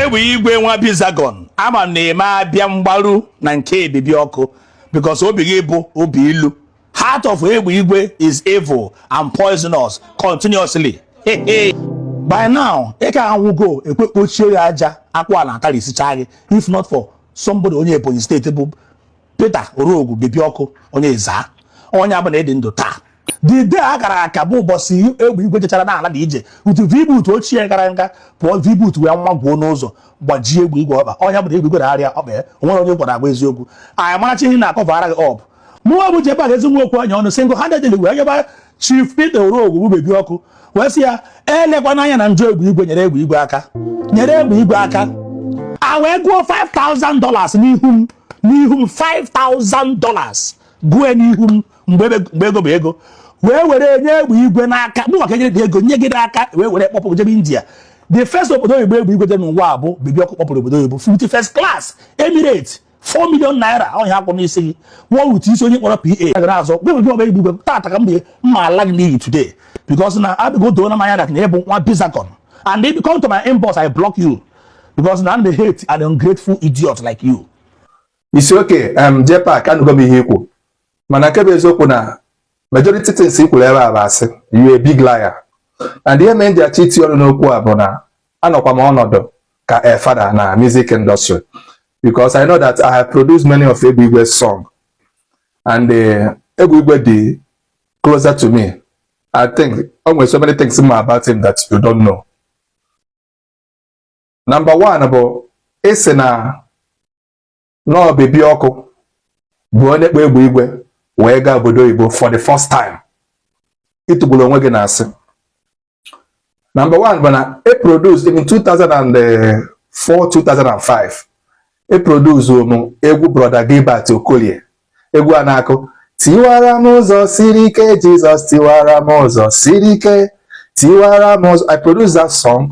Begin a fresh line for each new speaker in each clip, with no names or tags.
egbe igwe nwa bizagon ama na-eme abịa mgbaru na nke Baby Oku because obi gị bụ obi ilu. Heart of egbe igwe is evil and poisonous continuously. By now, eke anwugo ekwe kpochie ya aja akwa na akarisicha gị if not for somebody onye Ebonyi State bụ Peter Orogu Baby Oku onye Eza onye abụ na ede ndụ taa. The day akara aka bụ ụbọchị egbe igwe jechara n'ala dị ije utu vibut ochie gara nga pụọ vibut wee nwagwuo n'ụzọ gbajie egbe igwe ọba onye bụ na egbe igwe na-arịa ọkpa ya onwere onye gwara agba eziokwu anyị marachi ihe na-akọvara gị ọp mụnwa bụ Jpac ezinwe okwu anya ọnụ single handedly wee nyeba Chief Peter Orogu bụ Baby Oku wee sị ya elekwana anya na njọ egbe igwe nyere egbe igwe aka a wee gụọ $5,000 n'ihu m $5,000 gụọ n'ihu m mgbe ego bụ ego wee were nye egbe igwe n'aka mụ maka nyere ego nye gị n'aka wee were kpọpụ jebe India. The first obodo oyibo egbe igwe dị n'ụwa bụ Baby Oku kpọpụrụ obodo oyibo 51st class Emirates $4 million ọhịa akwụ n'isi gị nwa wutu isi onye kpọrọ PA gara azọ gbe ọba egbe igwe tata ka mma ala gị n'iyi today because na abịgo doo na manya na ịbụ nwa bizagon and if you come to my inbox I block you because na I'm a hate and ungrateful idiot like you.
Isi oke Jpac anụgo m ihe ikwu mana nke bụ eziokwu na majority things ikwuru ebe a bụ asị you a big liar and ihe mere ndị achịti ọrụ n'okwu a bụ na anọkwa m ọnọdụ ka a father na music industry because I know that I have produced many of Egbe Igwe's song and Egbe Igwe dị closer to me. I think almost so many things about him that you don't know. Number one bụ isi na no Baby Oku bụ onye kpọ Egbe Igwe wee gaa obodo oyibo for the first time. Ịtụgburu onwe gị na-asị. Number one bụ na e produced in 2004-2005 e produce egwu brother Jpac Okolie egwu a na-akụ tiwara m ụzọ siri ike Jesus tiwara m ụzọ siri ike tiwara m ụzọ. I produced that song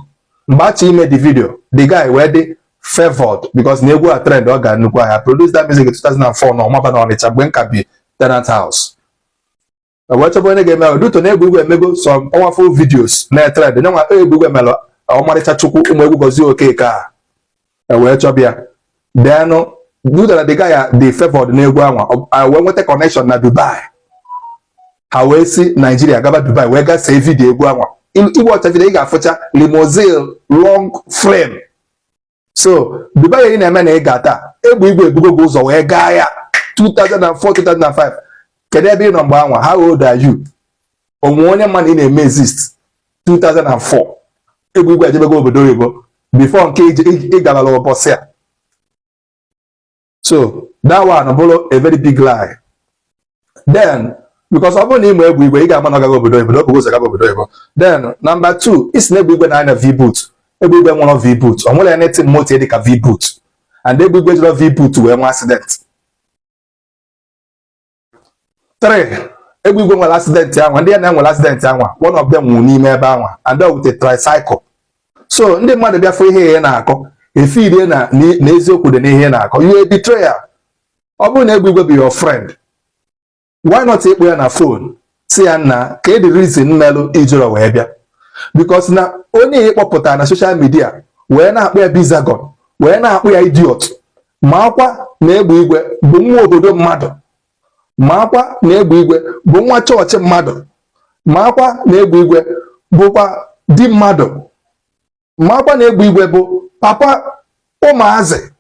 mgbe achọ ime the video the guy were dị favored because na egwu a trend ọ ga nnukwu ahịa. I produced that music in 2004 na ọmaba na Ọnịcha mgbe nka bi tenant house. Wee chọbụ onye ga-eme oduto na Egbe Igwe emego some powerful videos na trend nyenwa Egbe Igwe melụ ọmarịcha chukwu ụmụ egwu Ogechi Okeke a wee chọbịa then dudara the guy dị favored na egwu anwa wee nweta connection na Dubai ha wee si Nigeria gaba Dubai wee gaa see video egwu anwa igwe ọcha video ị ga-afụcha limousine long frame so Dubai ị na-eme na ị ga-ata Egbe Igwe ebugogo ụzọ wee gaa ya 2004-2005 kedu ebe ị nọ mgbe anwa how old are you onwe onye mmadụ ị na-eme exist 2004 Egbe Igwe ejebego obodo oyibo before nke ị gabala ụbọchị a. So that one bụrụ a very big lie. Then because ọ bụrụ na ịmụ Egbe Igwe ị ga-ama na ọ gaghị obodo oyibo n'okpuru ụzọ gaba obodo oyibo. Then number 2 isi na Egbe Igwe na-anya V-boot. Egbe Igwe nwụrụ V-boot ọ nwere anything moto dị ka V-boot and Egbe Igwe jụrụ V-boot wee nwe accident. 3 Egbe Igwe nwere accident anwa ndị ya na-enwere accident anwa one of them nwụrụ n'ime ebe anwa and with a tricycle. So ndị mmadụ bịa fụ ihe ya na-akọ efirie na eziokwu dị n'ihe na-akọ you a betrayer. Ọ bụrụ na Egbe Igwe bụ your friend why not ekpo ya na phone si ya na ka the reason melụ ijoro wee bịa because na onye ịkpọpụta na social media wee na-akpọ ya bizagon wee na-akpọ ya idiot ma akwa na Egbe Igwe bụ nwa obodo mmadụ ma akwa na Egbe Igwe bụ nwa chọọchị mmadụ ma akwa na Egbe Igwe bụkwa di mmadụ ma akwa na Egbe Igwe bụ papa ụmụazị.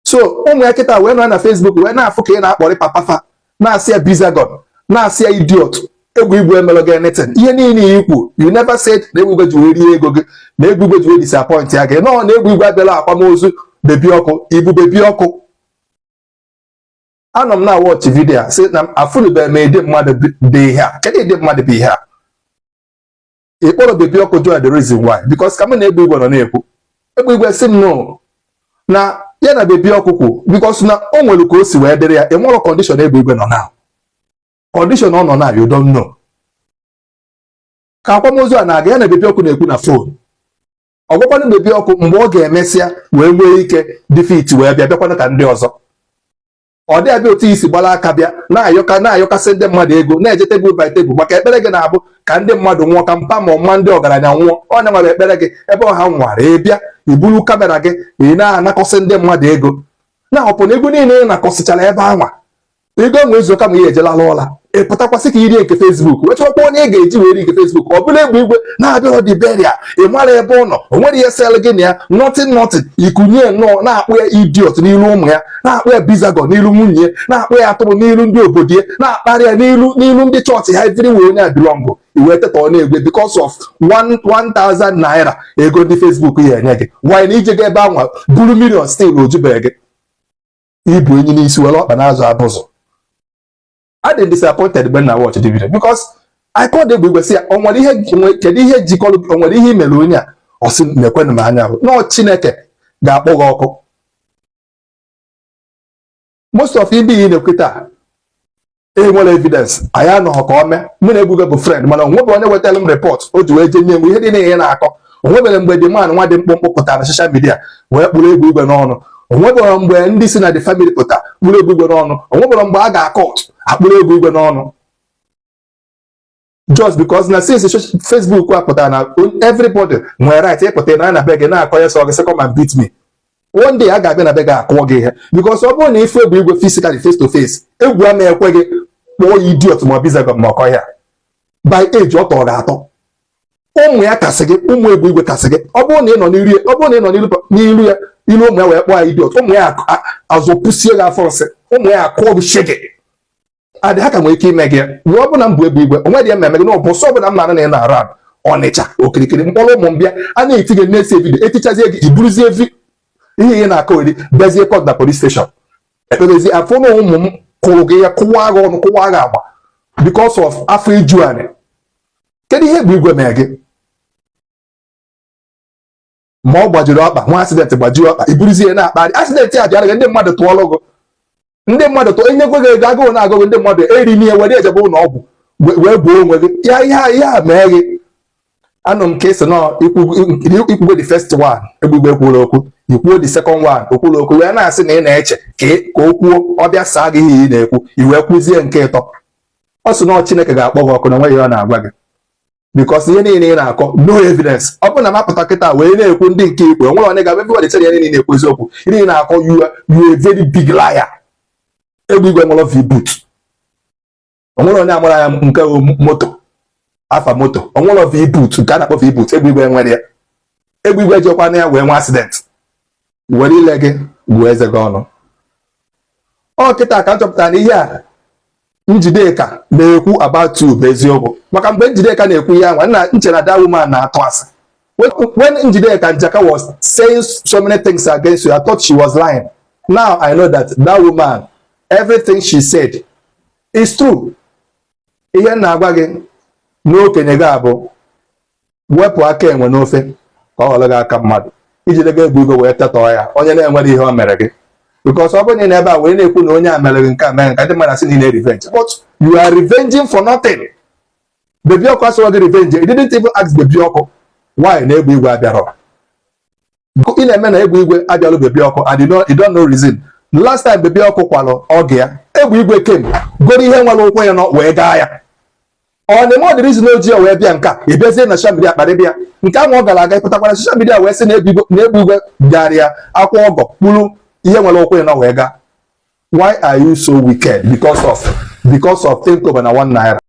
So ụmụ ya kịta wee nọ na Facebook wee na-afụ ka ị na-akpọrị papa fa na-asị ya bizagon na-asị ya idiot. Egbe Igwe emelụgo anything ihe niile ikwu you never said na Egbe Igwe ji wee rie ego gị na Egbe Igwe ji wee disappoint ya gị nọ na Egbe Igwe abịala akwamozu Baby Oku ibu Baby Oku. Anọ m na watch video sị na afụrụbe m ede mmadụ dị ihe a kedu ede mmadụ bụ ihe a ịkpọrọ Baby Oku jụọ the reason why because ka m na Egbe Igwe nọ na-ekwu Egbe Igwe sị m no na ya na Baby Oku kwu because na o nwere ka o si wee dịrị ya enwere condition Egbe Igwe nọ na condition ọ nọ na you don't know ka akwamozu a na-aga ya na Baby Oku na-ekwu na phone ọ gwakwana Baby Oku mgbe ọ ga-emesịa wee nwee ike defeat wee bịakwana ka ndị ọzọ ọ dị abịa otu isi gbara aka bịa na-ayọkasị ndị mmadụ ego na-eje tebụl by tebụl maka ekpere gị na-abụ ka ndị mmadụ nwụọ ka mpa ma ọma ndị ọgaranya nwụọ onye nwere ekpere gị ebe ọha nwara ịbịa iburu kamera gị ị na-anakọsị ndị mmadụ ego na ọpụ na ego niile ị nakọsịchara ebe anwa ego nwe izu ụka ma ihe ejelala ụla ị pụtakwasị ka iri nke Facebook wee chọkwa onye ị ga-eji were nke Facebook ọ bụla egbe igwe na-abịa dị beria ị mara ebe ọ nọ o nwere ihe sel gị na ya nothing ikunye nnọọ na-akpụ ya idiot n'ilu ụmụ ya na-akpụ ya bizago n'ilu nwunye ya na-akpụ ya atụrụ n'ilu ndị obodo ya na-akparị ya n'ilu ndị chọọchị ha eviri wee onye abilọngụ iwee teta ọ na-egwe because of 1000 naira ego ndị Facebook ya enye gị wanyị na ije gị ebe anwa buru million still ojubeghị gị ibu enyi n'isi were ọkpa na-azụ abụzụ. I did disappointed when I watched the video because I called the Bible say on what kedu ihe jikọrọ on what ihe mere onye a ọ sị mekwenụ m anya no Chineke ga-akpọ gị ọkụ. Most of ndị yi na-ekweta enwere evidence anyị anọghọ ka ome mụ na Ebugo bụ friend mana onwebe onye wetara m report o ji wee je nye m ihe dị na ihe na-akọ onwebere mgbe dị man nwa dị mkpụmkpụ pụtara na social media wee kpụrụ Ebugo n'ọnụ onwebere mgbe ndị si na the family pụta kpụrụ Ebugo n'ọnụ onwebere mgbe a ga-akọ akpụrụ Ebugo n'ọnụ just because na since Facebook apụtara na everybody nwere right ịpụta na na be gị na-akọ ya sọ gị come and beat me one day a ga-abịa na be gị akụọ gị ihe because ọ bụrụ na ife Ebugo physically face to face egwu ama ekwe gị kpọọ ya idiot ma ọ bizago ma ọkọ ya by age ọ tọrọ atọ ụmụ ya kasị gị ụmụ Ebugo kasị gị ọ bụrụ na ị nọ n'iru ya ọ bụrụ na ị nọ n'iru ya ilu ụmụ ya wee kpọọ ya idiot ụmụ ya azọpụsie gị afọ nsị ụmụ ya akụọ gị shege adị ha ka nwere ike ime gị ruo ọ bụ na mbụ Ebugo onwe dị mmemme gị na ụbọchị ọbụla m na-ana na ị na-arụ Ọnịcha okirikiri mkpọrọ ụmụ mbịa a na-eti gị na-ese vidio etichazie gị iburuzie ihe ihe na-akọ ori bezie kọt na polis steshọn ekpebezi afọ na ụmụ m kụrụ gị ya kụwa agha ọnụ kụwa agha agba because of afọ iju anị kedu ihe Ebugo mee gị ma ọ gbajiri ọkpa nwa asidentị gbajiri ọkpa iburuzie na-akparị asidentị a bịara gị ndị mmadụ tụọlụ gị ndị mmadụ tụ enyekwe gị ego agụụ na-agụgụ ndị mmadụ eri n'ihe were ejebe ụlọ ọgwụ wee gbuo onwe gị ya ihe a mee gị anụ m ka esi nọ ikwugwe the first one Ebugo ekwuru okwu ikwuo the second one okwuru okwu wee na-asị na ị na-eche ka o kwuo ọbịa saa gị ihe ị na-ekwu iwee kwuzie nke ịtọ ọ sị na Chineke ga-akpọ gị ọkụ na onweghị ọ na-agwa gị because ihe niile ị na-akọ no evidence ọ bụ na mapụta kịta wee na-ekwu ndị nke ikpe onwere onye ga-abịa everybody tell ya niile na-ekwu eziokwu ihe ị na-akọ you a very big liar. Ebugo nwere V-boot onwere onye amara ya nke moto afa moto onwere V-boot nke a na-akpọ V-boot Ebugo nwere ya Ebugo ejekwana ya wee nwe accident were ile gị gbuo eze gị ọnụ ọ kịta ka m chọpụtara na ihe a Njideka na-ekwu about you bụ eziokwu maka mgbe Njideka na-ekwu ihe anwa nna nche na that woman na-atụ asị when Njideka Njaka was saying so many things against you I thought she was lying. Now I know that woman everything she said is true. Ihe na-agwa gị n'okenye gị abụ wepụ aka enwe n'ofe ka ọ ghọrọ gị aka mmadụ iji lega Ebugo wee tetọọ ya onye na-enwere ihe o mere gị because ọ bụrụ na ebe a wee na-ekwu na onye a mere gị nke a mere nke ndị mmadụ asị na ị na-revenge but you are revenging for nothing. Bebi ọkụ asịrọ gị revenge you didn't even ask Bebi ọkụ why na Ebugo abịarọ ị na-eme na Ebugo abịalụ Bebi ọkụ and you don't know reason. Last time Bebi ọkụ kwalụ ọgụ ya Ebugo kem goro ihe nwere ụkwụ ya nọ wee gaa ya ọ na-eme ọ dịrị izi n'oji wee bịa nka ebezie na social media kparị bịa nke ahụ ọ gara aga ịpụtakwara social media wee sị na Ebugo bịara ya akwa ọgọ kpụrụ ihe nwere ụkwụ ya nọ wee gaa. Why are you so wicked? Because of think over na 1 naira.